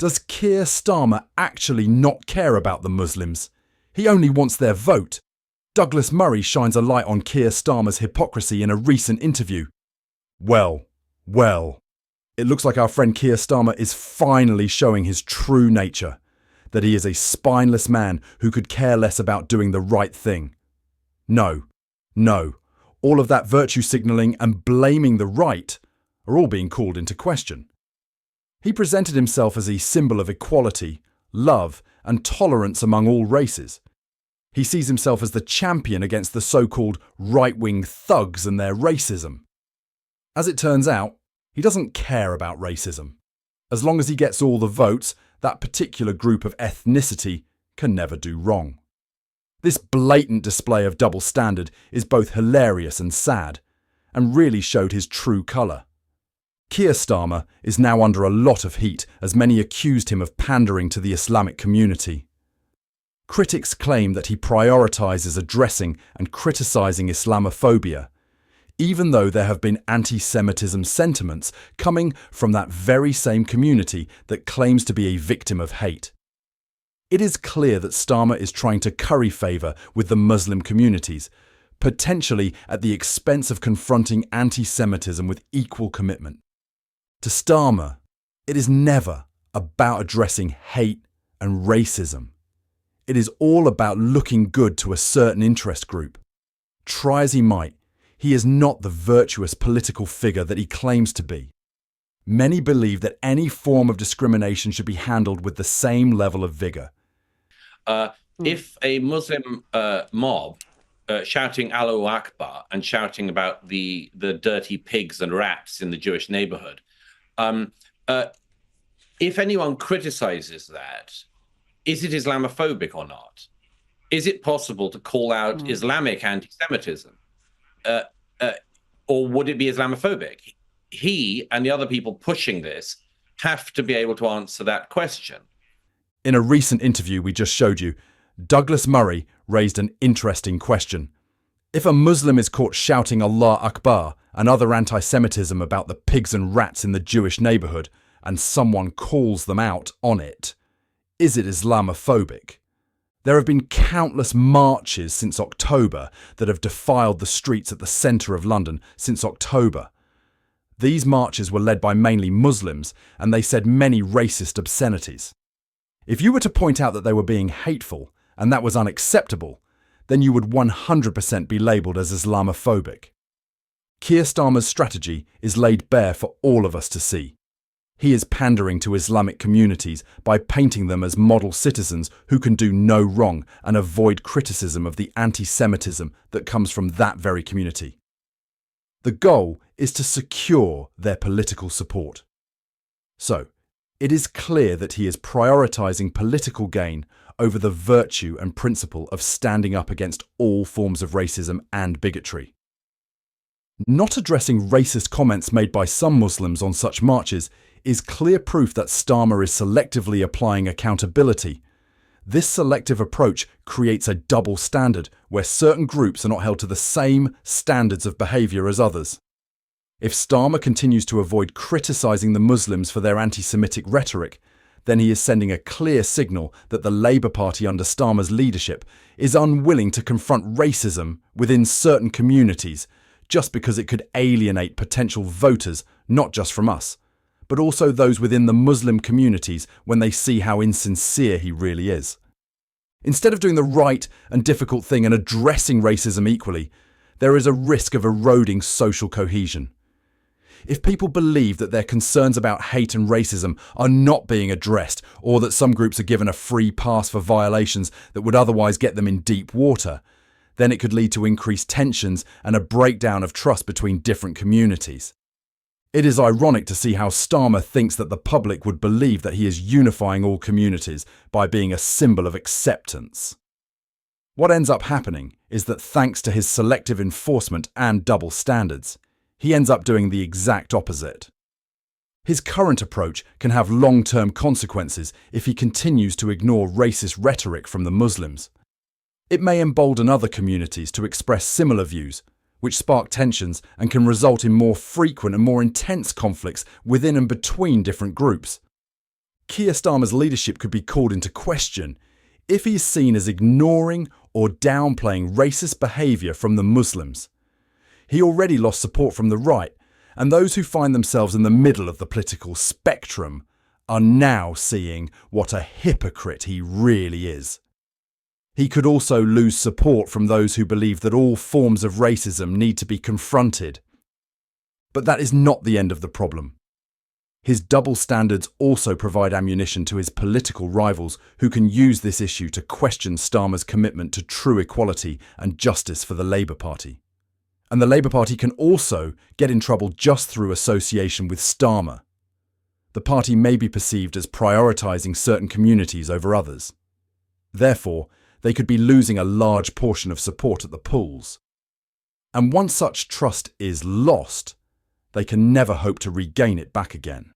Does Kier Starmer actually not care about the Muslims? He only wants their vote. Douglas Murray shines a light on Keir Starmer's hypocrisy in a recent interview. Well, it looks like our friend Keir Starmer is finally showing his true nature, that he is a spineless man who could care less about doing the right thing. No, all of that virtue signalling and blaming the right are all being called into question. He presented himself as a symbol of equality, love, and tolerance among all races. He sees himself as the champion against the so-called right-wing thugs and their racism. As it turns out, he doesn't care about racism. As long as he gets all the votes, that particular group of ethnicity can never do wrong. This blatant display of double standard is both hilarious and sad, and really showed his true colour. Keir Starmer is now under a lot of heat as many accused him of pandering to the Islamic community. Critics claim that he prioritises addressing and criticising Islamophobia, even though there have been anti-Semitism sentiments coming from that very same community that claims to be a victim of hate. It is clear that Starmer is trying to curry favour with the Muslim communities, potentially at the expense of confronting anti-Semitism with equal commitment. To Starmer, it is never about addressing hate and racism. It is all about looking good to a certain interest group. Try as he might, he is not the virtuous political figure that he claims to be. Many believe that any form of discrimination should be handled with the same level of vigour. If a Muslim mob shouting Allahu Akbar and shouting about the dirty pigs and rats in the Jewish neighborhood, if anyone criticizes that, is it Islamophobic or not? Is it possible to call out Islamic anti-Semitism? Or would it be Islamophobic? He and the other people pushing this have to be able to answer that question. In a recent interview we just showed you, Douglas Murray raised an interesting question. If a Muslim is caught shouting Allah Akbar and other anti-Semitism about the pigs and rats in the Jewish neighbourhood, and someone calls them out on it, is it Islamophobic? There have been countless marches since October that have defiled the streets at the centre of London since October. These marches were led by mainly Muslims, and they said many racist obscenities. If you were to point out that they were being hateful, and that was unacceptable, then you would 100% be labelled as Islamophobic. Keir Starmer's strategy is laid bare for all of us to see. He is pandering to Islamic communities by painting them as model citizens who can do no wrong and avoid criticism of the anti-Semitism that comes from that very community. The goal is to secure their political support. So, it is clear that he is prioritising political gain over the virtue and principle of standing up against all forms of racism and bigotry. Not addressing racist comments made by some Muslims on such marches is clear proof that Starmer is selectively applying accountability. This selective approach creates a double standard where certain groups are not held to the same standards of behaviour as others. If Starmer continues to avoid criticising the Muslims for their anti-Semitic rhetoric, then he is sending a clear signal that the Labour Party under Starmer's leadership is unwilling to confront racism within certain communities just because it could alienate potential voters, not just from us, but also those within the Muslim communities when they see how insincere he really is. Instead of doing the right and difficult thing and addressing racism equally, there is a risk of eroding social cohesion. If people believe that their concerns about hate and racism are not being addressed, or that some groups are given a free pass for violations that would otherwise get them in deep water, then it could lead to increased tensions and a breakdown of trust between different communities. It is ironic to see how Starmer thinks that the public would believe that he is unifying all communities by being a symbol of acceptance. What ends up happening is that thanks to his selective enforcement and double standards, he ends up doing the exact opposite. His current approach can have long-term consequences if he continues to ignore racist rhetoric from the Muslims. It may embolden other communities to express similar views, which spark tensions and can result in more frequent and more intense conflicts within and between different groups. Keir Starmer's leadership could be called into question if he is seen as ignoring or downplaying racist behaviour from the Muslims. He already lost support from the right, and those who find themselves in the middle of the political spectrum are now seeing what a hypocrite he really is. He could also lose support from those who believe that all forms of racism need to be confronted. But that is not the end of the problem. His double standards also provide ammunition to his political rivals who can use this issue to question Starmer's commitment to true equality and justice for the Labour Party. And the Labour Party can also get in trouble just through association with Starmer. The party may be perceived as prioritising certain communities over others. Therefore, they could be losing a large portion of support at the polls. And once such trust is lost, they can never hope to regain it back again.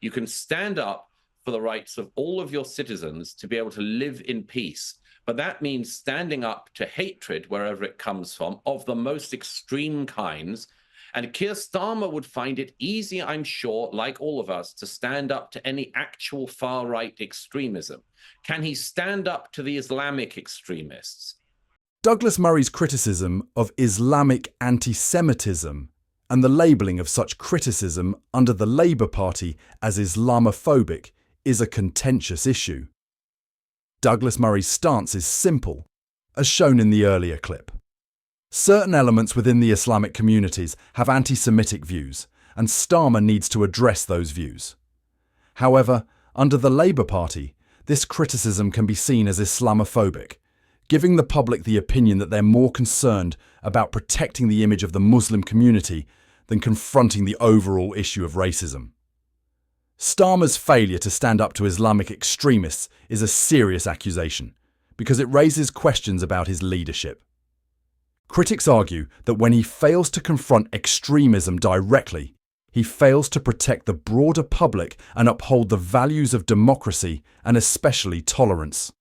You can stand up for the rights of all of your citizens to be able to live in peace. But that means standing up to hatred, wherever it comes from, of the most extreme kinds. And Keir Starmer would find it easy, I'm sure, like all of us, to stand up to any actual far-right extremism. Can he stand up to the Islamic extremists? Douglas Murray's criticism of Islamic anti-Semitism and the labelling of such criticism under the Labour Party as Islamophobic is a contentious issue. Douglas Murray's stance is simple, as shown in the earlier clip. Certain elements within the Islamic communities have anti-Semitic views, and Starmer needs to address those views. However, under the Labour Party, this criticism can be seen as Islamophobic, giving the public the opinion that they're more concerned about protecting the image of the Muslim community than confronting the overall issue of racism. Starmer's failure to stand up to Islamic extremists is a serious accusation, because it raises questions about his leadership. Critics argue that when he fails to confront extremism directly, he fails to protect the broader public and uphold the values of democracy and especially tolerance.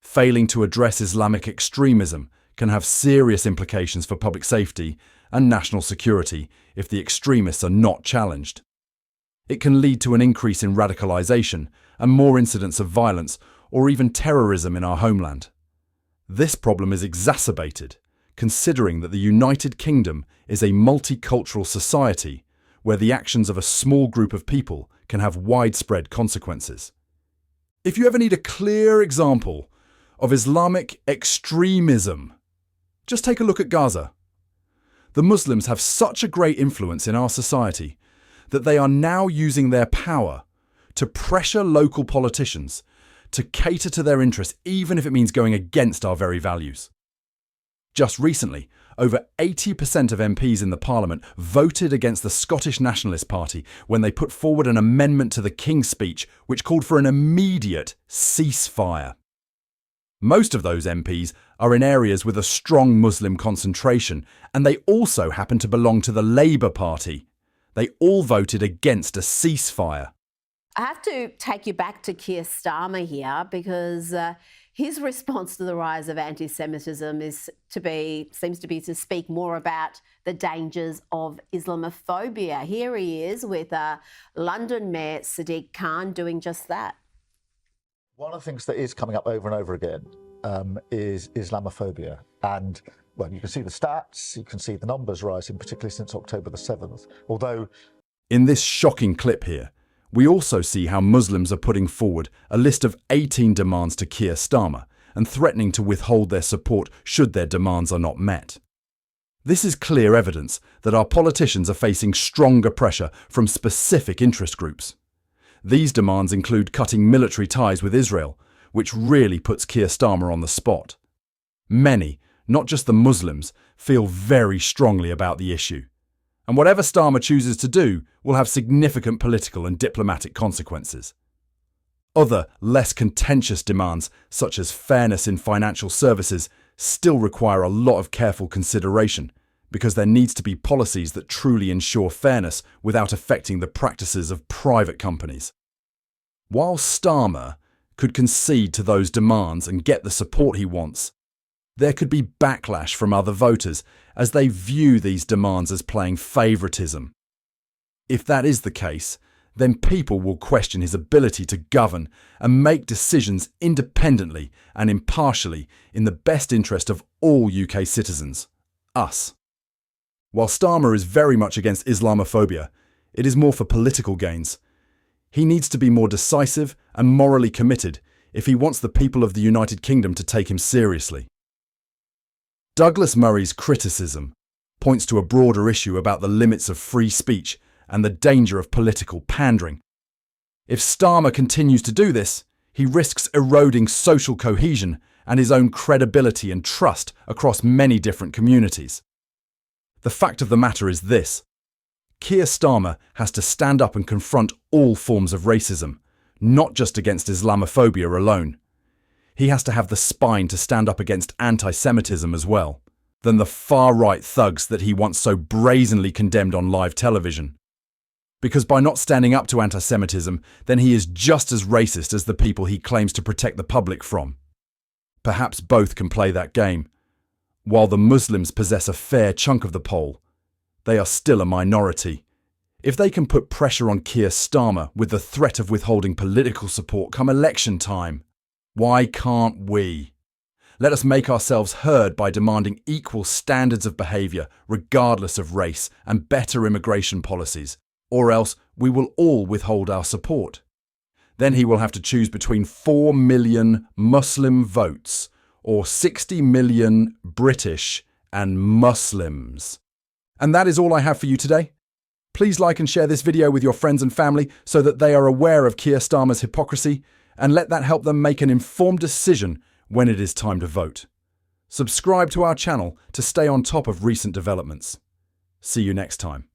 Failing to address Islamic extremism can have serious implications for public safety and national security if the extremists are not challenged. It can lead to an increase in radicalisation and more incidents of violence or even terrorism in our homeland. This problem is exacerbated, considering that the United Kingdom is a multicultural society where the actions of a small group of people can have widespread consequences. If you ever need a clear example of Islamic extremism, just take a look at Gaza. The Muslims have such a great influence in our society that they are now using their power to pressure local politicians to cater to their interests, even if it means going against our very values. Just recently, over 80% of MPs in the Parliament voted against the Scottish Nationalist Party when they put forward an amendment to the King's Speech which called for an immediate ceasefire. Most of those MPs are in areas with a strong Muslim concentration, and they also happen to belong to the Labour Party. They all voted against a ceasefire. I have to take you back to Keir Starmer here because his response to the rise of anti-Semitism seems to be to speak more about the dangers of Islamophobia. Here he is with London Mayor Sadiq Khan doing just that. One of the things that is coming up over and over again is Islamophobia. And, well, you can see the stats, you can see the numbers rising, particularly since October the 7th. Although, in this shocking clip here, we also see how Muslims are putting forward a list of 18 demands to Keir Starmer and threatening to withhold their support should their demands are not met. This is clear evidence that our politicians are facing stronger pressure from specific interest groups. These demands include cutting military ties with Israel, which really puts Keir Starmer on the spot. Many, not just the Muslims, feel very strongly about the issue. And whatever Starmer chooses to do will have significant political and diplomatic consequences. Other, less contentious demands, such as fairness in financial services, still require a lot of careful consideration, because there needs to be policies that truly ensure fairness without affecting the practices of private companies. While Starmer could concede to those demands and get the support he wants, there could be backlash from other voters as they view these demands as playing favouritism. If that is the case, then people will question his ability to govern and make decisions independently and impartially in the best interest of all UK citizens, us. While Starmer is very much against Islamophobia, it is more for political gains. He needs to be more decisive and morally committed if he wants the people of the United Kingdom to take him seriously. Douglas Murray's criticism points to a broader issue about the limits of free speech and the danger of political pandering. If Starmer continues to do this, he risks eroding social cohesion and his own credibility and trust across many different communities. The fact of the matter is this: Keir Starmer has to stand up and confront all forms of racism, not just against Islamophobia alone. He has to have the spine to stand up against anti-Semitism as well, than the far-right thugs that he once so brazenly condemned on live television. Because by not standing up to anti-Semitism, then he is just as racist as the people he claims to protect the public from. Perhaps both can play that game. While the Muslims possess a fair chunk of the poll, they are still a minority. If they can put pressure on Keir Starmer with the threat of withholding political support come election time, why can't we? Let us make ourselves heard by demanding equal standards of behaviour regardless of race and better immigration policies, or else we will all withhold our support. Then he will have to choose between 4 million Muslim votes or 60 million British and Muslims. And that is all I have for you today. Please like and share this video with your friends and family so that they are aware of Keir Starmer's hypocrisy, and let that help them make an informed decision when it is time to vote. Subscribe to our channel to stay on top of recent developments. See you next time.